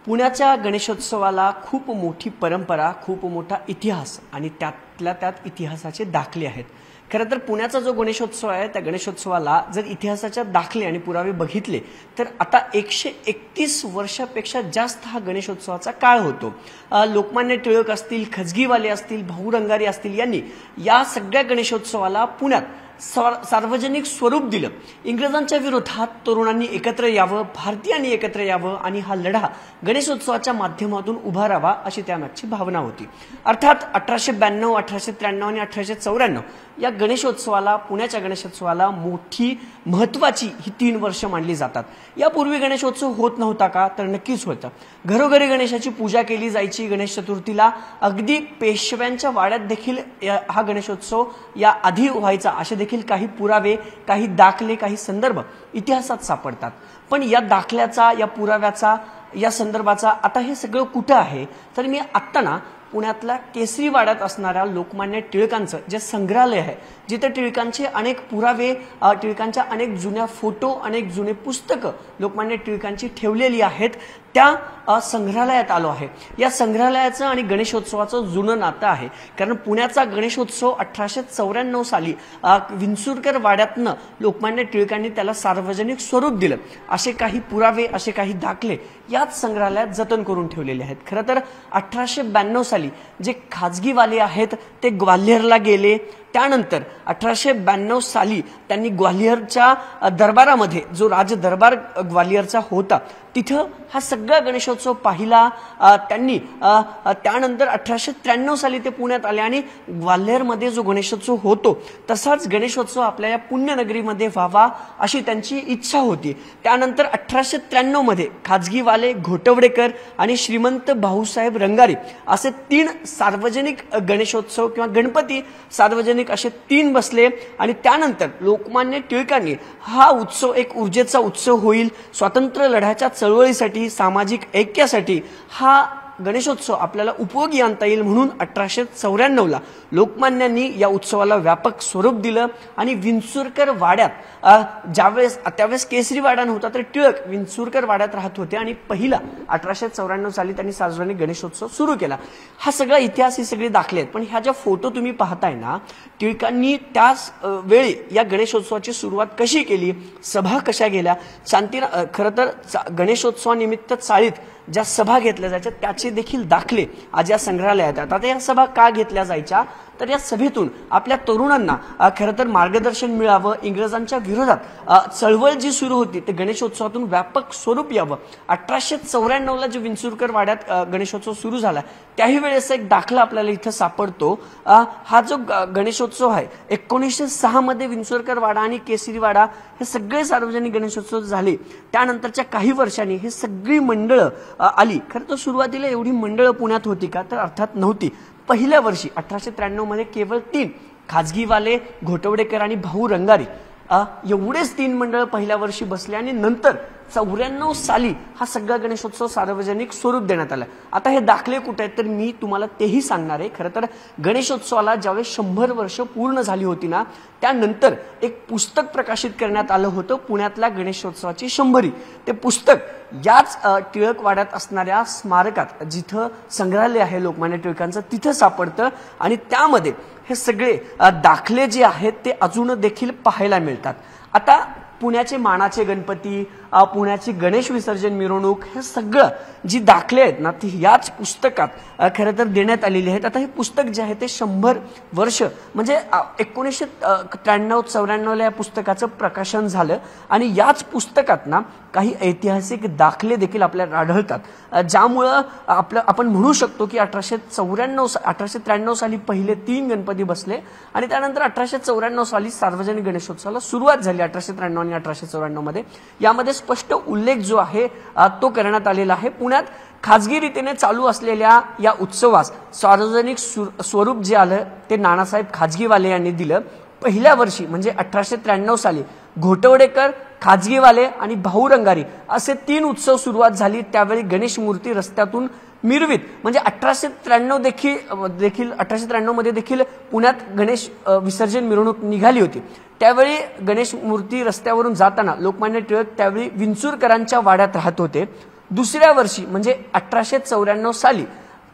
पुण्याच्या गणेशोत्सवाला खूप मोठी परंपरा, खूप मोठा इतिहास आणि त्यातल्या त्यात इतिहासाचे दाखले आहेत। खरं तर पुण्याचा जो गणेशोत्सव आहे त्या गणेशोत्सवाला जर इतिहासाचे दाखले आणि पुरावे बघितले तर आता 131 वर्षापेक्षा जास्त हा गणेशोत्सवाचा काळ होतो। लोकमान्य टिळक असतील, खाजगीवाले असतील, भाऊ रंगारी असतील यांनी या सगळ्या गणेशोत्सवाला पुण्यात सार्वजनिक स्वरूप दिलं। इंग्रजांच्या विरोधात तरुणांनी एकत्र यावं, भारतीयांनी एकत्र यावं आणि हा लढा गणेशोत्सवाच्या माध्यमातून उभा राहावा अशी त्यामागची भावना होती। अर्थात 1892, 1893 आणि 1894 या गणेशोत्सवाला, पुण्याच्या गणेशोत्सवाला मोठी महत्त्वाची ही 3 वर्ष मानली जातात। यापूर्वी गणेशोत्सव होत नव्हता का? तर नक्कीच होता। घरोघरी गणेशाची पूजा केली जायची। गणेश चतुर्थीला अगदी पेशव्यांच्या वाड्यात देखील हा गणेशोत्सव या आधी व्हायचा असे देखील काही पुरावे, काही दाखले, काही संदर्भ इतिहासात सापडतात। पण या दाखल्याचा, या पुराव्याचा, या संदर्भाचा आता हे सगळं कुठं आहे? तर मी आत्ता ना पुण्यातल्या केसरी वाड्यात असणाऱ्या लोकमान्य टिळकांचं जे संग्रहालय आहे, जिथे टिळकांचे अनेक पुरावे, टिळकांच्या अनेक जुन्या फोटो, अनेक जुने पुस्तकं लोकमान्य टिळकांची ठेवलेली आहेत, त्या संग्रहालयात आलो आहे। या संग्रहालयाचं आणि गणेशोत्सवाचं जुनं नातं आहे। कारण पुण्याचा गणेशोत्सव 1894 साली विंचुरकर वाड्यातनं लोकमान्य टिळकांनी त्याला सार्वजनिक स्वरूप दिलं। असे काही पुरावे, असे काही दाखले याच संग्रहालयात जतन करून ठेवलेले आहेत। खरं तर 1892 साली जे खाजगीवाले आहेत ते ग्वाल्हेरला गेले। त्यानंतर 1892 साली त्यांनी ग्वाल्हेरच्या दरबारामध्ये, जो राज दरबार ग्वाल्हेरचा होता, तिथं हा सगळा गणेशोत्सव पाहिला त्यांनी। त्यानंतर 1893 साली ते पुण्यात आले आणि ग्वाल्हेरमध्ये जो गणेशोत्सव होतो तसाच गणेशोत्सव आपल्या या पुण्यनगरीमध्ये व्हावा अशी त्यांची इच्छा होती। त्यानंतर 1893 मध्ये खाजगीवाले, घोटवडेकर आणि श्रीमंत भाऊसाहेब रंगारी असे 3 सार्वजनिक गणेशोत्सव किंवा गणपती सार्वजनिक असे 3 बसले आणि त्यानंतर लोकमान्य टिळकांनी हा उत्सव एक ऊर्जेचा उत्सव होईल, स्वातंत्र्य लढ्याच्या चळवळीसाठी, सामाजिक ऐक्यासाठी हा गणेशोत्सव आपल्याला उपयोगी आणता येईल म्हणून 1894 ला लोकमान्यांनी या उत्सवाला व्यापक स्वरूप दिलं आणि विंचुरकर वाड्यात त्यावेळेस केसरी वाडा नव्हता तर टिळक विंचुरकर वाड्यात राहत होते आणि पहिला 1894 साली त्यांनी सार्वजनिक गणेशोत्सव सुरू केला। हा सगळा इतिहास, ही सगळी दाखले आहेत। पण ह्या ज्या फोटो तुम्ही पाहताय ना, टिळकांनी त्याच वेळी या गणेशोत्सवाची सुरुवात कशी केली, सभा कशा गेल्या, खरं तर गणेशोत्सवानिमित्त चाळीत ज्या सभा घेतल्या जायच्या त्याचे देखील दाखले आज या संग्रहालयात आहेत। आता या सभा का घेतल्या जायच्या तर या सभेतून आपल्या तरुणांना खरं तर मार्गदर्शन मिळावं, इंग्रजांच्या विरोधात चळवळ जी सुरू होती ते गणेशोत्सवातून व्यापक स्वरूप यावं। 1894 ला जे विंचुरकर वाड्यात गणेशोत्सव सुरू झाला त्याही वेळेस एक दाखला आपल्याला इथं सापडतो। हा जो गणेशोत्सव आहे 1906 मध्ये विंचुरकर वाडा आणि केसरी वाडा हे सगळे सार्वजनिक गणेशोत्सव झाले। त्यानंतरच्या काही वर्षांनी हे सगळी मंडळं आली। खरं तर सुरुवातीला एवढी मंडळं पुण्यात होती का? तर अर्थात नव्हती। पहिल्या वर्षी 1893 मध्ये केवळ 3 खाजगीवाले, घोटवडेकर आणि भाऊ रंगारी एवढेच 3 मंडळ पहिल्या वर्षी बसले आणि नंतर 94 साली हा सगळा गणेशोत्सव सार्वजनिक स्वरूप देण्यात आला। आता हे दाखले कुठे आहेत तर मी तुम्हाला तेही सांगणार आहे। खरं तर गणेशोत्सवाला ज्यावेळेस 100 वर्ष पूर्ण झाली होती ना, त्यानंतर एक पुस्तक प्रकाशित करण्यात आलं होतं, पुण्यातल्या गणेशोत्सवाची 100री। ते पुस्तक याच टिळक वाड्यात असणाऱ्या स्मारकात, जिथं संग्रहालय आहे लोकमान्य टिळकांचं, तिथं सापडतं आणि त्यामध्ये हे सगळे दाखले जे आहेत ते अजून देखील पाहायला मिळतात। आता पुण्याचे मानाचे गणपती, पुण्याची गणेश विसर्जन मिरवणूक, हे सगळं जी दाखले आहेत ना ती याच पुस्तकात खरं तर देण्यात आलेली आहेत। आता हे पुस्तक जे आहे ते 100 वर्ष म्हणजे 1993-94 ला या पुस्तकाचं प्रकाशन झालं आणि याच पुस्तकात ना काही ऐतिहासिक दाखले देखील आपल्याला आढळतात, ज्यामुळं आपण म्हणू शकतो की 1893 साली पहिले 3 गणपती बसले आणि त्यानंतर 1894 साली सार्वजनिक गणेशोत्सवाला सुरुवात झाली 1893 आणि 1894 मध्ये। यामध्ये स्पष्ट उल्लेख जो आहे तो करण्यात आलेला आहे। पुण्यात खाजगी रीतीने चालू असलेल्या या उत्सवास सार्वजनिक स्वरूप जे आलं ते नानासाहेब खाजगीवाले यांनी दिलं। पहिल्या वर्षी म्हणजे 1893 साली घोटवडेकर, खाजगीवाले आणि भाऊ रंगारी असे 3 उत्सव सुरुवात झाली। त्यावेळी गणेश मूर्ती रस्त्यातून मिरवीत म्हणजे 1893 मध्ये देखील पुण्यात गणेश विसर्जन मिरवणूक निघाली होती। त्यावेळी गणेश मूर्ती रस्त्यावरून जाताना लोकमान्य टिळक त्यावेळी विंचुरकरांच्या वाड्यात राहत होते। दुसऱ्या वर्षी म्हणजे 1894 साली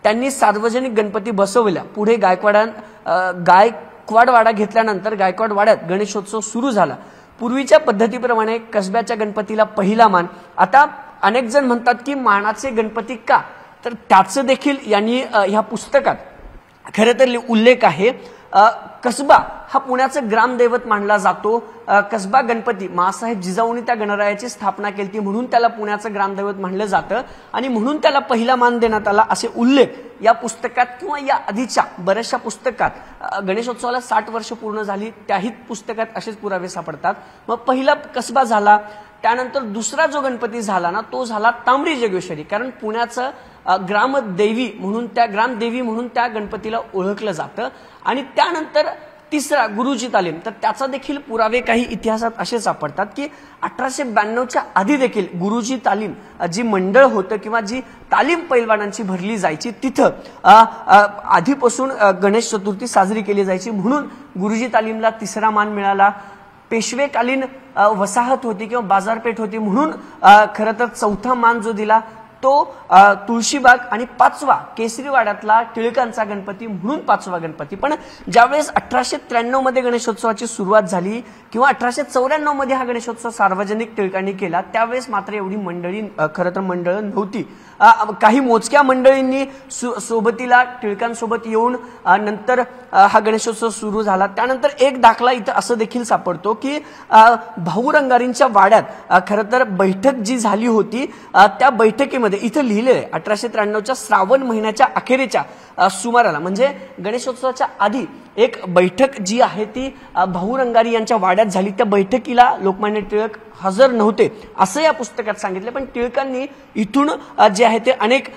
त्यांनी सार्वजनिक गणपती बसवल्या। पुढे गायकवाड वाडा घेतल्यानंतर गायकवाड वाड्यात गणेशोत्सव सुरू झाला। पूर्वीच्या पद्धतीप्रमाणे कसब्याच्या गणपतीला पहिला मान। आता अनेक जण म्हणतात की मानाचे गणपती का, तर त्याचं देखील यांनी ह्या पुस्तकात खरं तर उल्लेख आहे। कसबा हा पुण्याचं ग्रामदैवत मानला जातो। कसबा गणपती मासाहेब जिजाऊंनी त्या गणरायाची स्थापना केली म्हणून त्याला पुण्याचं ग्रामदैवत मानलं जातं आणि म्हणून त्याला पहिला मान देण्यात आला असे उल्लेख या पुस्तकात किंवा या आधीच्या बऱ्याचशा पुस्तकात, गणेशोत्सवाला 60 वर्ष पूर्ण झाली त्याही पुस्तकात असेच पुरावे सापडतात। मग पहिला कसबा झाला, त्यानंतर दुसरा जो गणपती झाला ना तो झाला तांबडी जोगेश्वरी, कारण पुण्याचं ग्रामदेवी म्हणून त्या गणपतीला ओळखलं जातं। आणि त्यानंतर तिसरा गुरुजी तालीम, तर त्याचा देखील पुरावे काही इतिहासात असे सापडतात की 1892च्या आधी देखील गुरुजी तालीम जी मंडळ होतं किंवा जी तालीम पैलवानांची भरली जायची तिथं आधीपासून गणेश चतुर्थी साजरी केली जायची, म्हणून गुरुजी तालीमला तिसरा मान मिळाला। पेशवेकालीन वसाहत होती किंवा बाजारपेठ होती म्हणून खरं तर चौथा मान जो दिला तो तुळशीबाग आणि पाचवा केसरीवाड्यातला टिळकांचा गणपती म्हणून पाचवा गणपती। पण ज्यावेळेस 1893 मध्ये गणेशोत्सवाची सुरुवात झाली किंवा 1894 मध्ये हा गणेशोत्सव सार्वजनिक टिळकांनी केला त्यावेळेस मात्र एवढी मंडळी खरं तर मंडळ नव्हती। काही मोजक्या मंडळींनी सोबतीला टिळकांसोबत येऊन नंतर हा गणेशोत्सव सुरू झाला। त्यानंतर एक दाखला इथं असं देखील सापडतो की भाऊ रंगारींच्या वाड्यात खरं तर बैठक जी झाली होती त्या बैठकीमध्ये इथं लिहिलेलं आहे 1893च्या श्रावण महिन्याच्या अखेरीच्या सुमाराला म्हणजे गणेशोत्सवाच्या आधी एक बैठक जी आहे ती भाऊ रंगारी यांच्या वाड्यात झाली। त्या बैठकीला लोकमान्य टिळक हजर नव्हते असं या पुस्तकात सांगितलं, पण टिळकांनी इथून जे आहे ते अनेक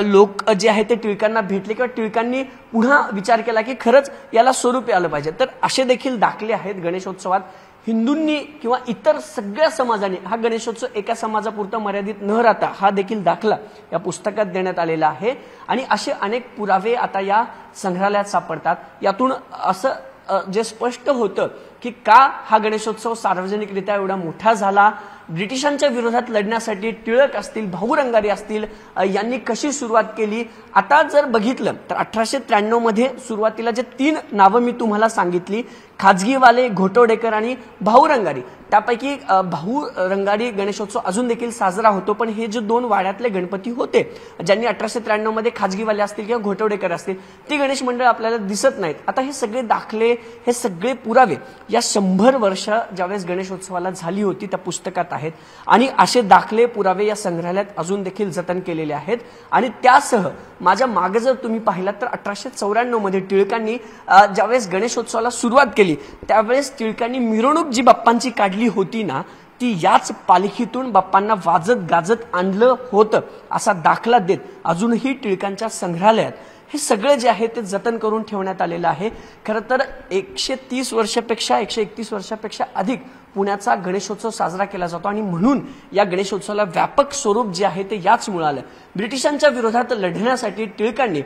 लोक जे आहे ते टिळकांना भेटले किंवा टिळकांनी पुन्हा विचार केला की खरंच याला स्वरूप आलं पाहिजे। तर असे देखील दाखले आहेत गणेशोत्सवात। हिंदूंनी किंवा इतर सगळ्या समाजाने हा गणेशोत्सव एका समाजापुरता मर्यादित न राहता हा देखील दाखला या पुस्तकात देण्यात आलेला आहे। आणि असे अनेक पुरावे आता या संग्रहालयात सापडतात। यातून असं जे स्पष्ट होतं की का हा गणेशोत्सव सार्वजनिकरित्या एवढा मोठा झाला, ब्रिटिशांच्या विरोधात लढण्यासाठी टिळक असतील, भाऊ रंगारी असतील यांनी कशी सुरुवात केली। आता जर बघितलं तर 1893 मध्ये सुरुवातीला जे 3 नावं मी तुम्हाला सांगितली, खाजगीवाले, घोटवडेकर आणि भाऊ रंगारी, त्यापैकी भाऊ रंगारी गणेशोत्सव अजून देखील साजरा होतो, पण हे जे 2 वाड्यातले गणपती होते ज्यांनी 1893 मध्ये खाजगीवाले असतील किंवा घोटवडेकर असतील ती गणेश मंडळ आपल्याला दिसत नाहीत। आता हे सगळे दाखले, हे सगळे पुरावे या 100 वर्ष ज्यावेळेस गणेशोत्सवाला झाली होती त्या पुस्तकात आहेत आणि असे दाखले पुरावे या संग्रहालयात अजून देखील जतन केलेले आहेत। आणि त्यासह माझ्या मागे जर तुम्ही पाहिलात तर 1894 मध्ये टिळकांनी ज्यावेळेस गणेशोत्सवाला सुरुवात केली त्यावेळेस टिळकांनी मिरवणूक जी बाप्पांची काढली होती ना ती याच पालखीतून बाप्पांना वाजत गाजत आणलं होतं असा दाखला देत अजूनही टिळकांच्या संग्रहालयात हे सगळे जे आहे ते जतन करून ठेवण्यात आलेलं आहे। खरं तर 131 वर्षापेक्षा अधिक पुण्याचा गणेशोत्सव साजरा केला जातो आणि म्हणून या गणेशोत्सवाला व्यापक स्वरूप जे आहे ते याच मिळालं। ब्रिटिशांच्या विरोधात लढण्यासाठी टिळकांनी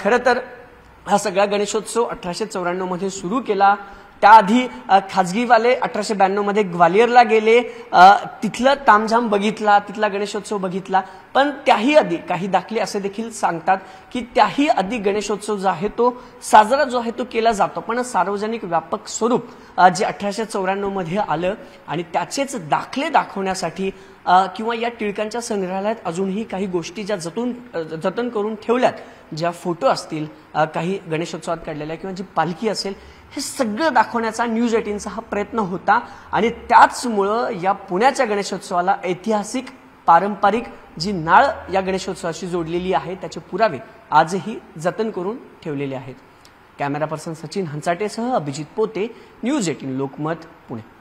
खरं तर हा सगळा गणेशोत्सव 1894 मध्ये सुरू केला। त्याआधी खाजगीवाले 1892 मध्ये ग्वालियरला गेले, तिथलं तामझाम बघितला, तिथला गणेशोत्सव बघितला, पण त्याही आधी काही दाखले असे देखील सांगतात की त्याही आधी गणेशोत्सव जो आहे तो साजरा जो आहे तो केला जातो, पण सार्वजनिक व्यापक स्वरूप जे 1894 मध्ये आलं आणि त्याचेच दाखले दाखवण्यासाठी किंवा या टिळकांच्या संग्रहालयात अजूनही काही गोष्टी ज्या जतन करून ठेवल्यात, ज्या फोटो असतील काही गणेशोत्सवात काढलेल्या किंवा जी पालखी असेल, हे सगळं दाखवण्याचा न्यूज 18चा हा प्रयत्न होता। आणि त्याचमुळं या पुण्याच्या गणेशोत्सवाला ऐतिहासिक पारंपरिक जी नाळ या गणेशोत्सवाशी जोडलेली आहे त्याचे पुरावे आजही जतन करून ठेवलेले आहेत। कॅमेरा पर्सन सचिन हंचाटेसह अभिजित पोते, न्यूज 18 लोकमत, पुणे।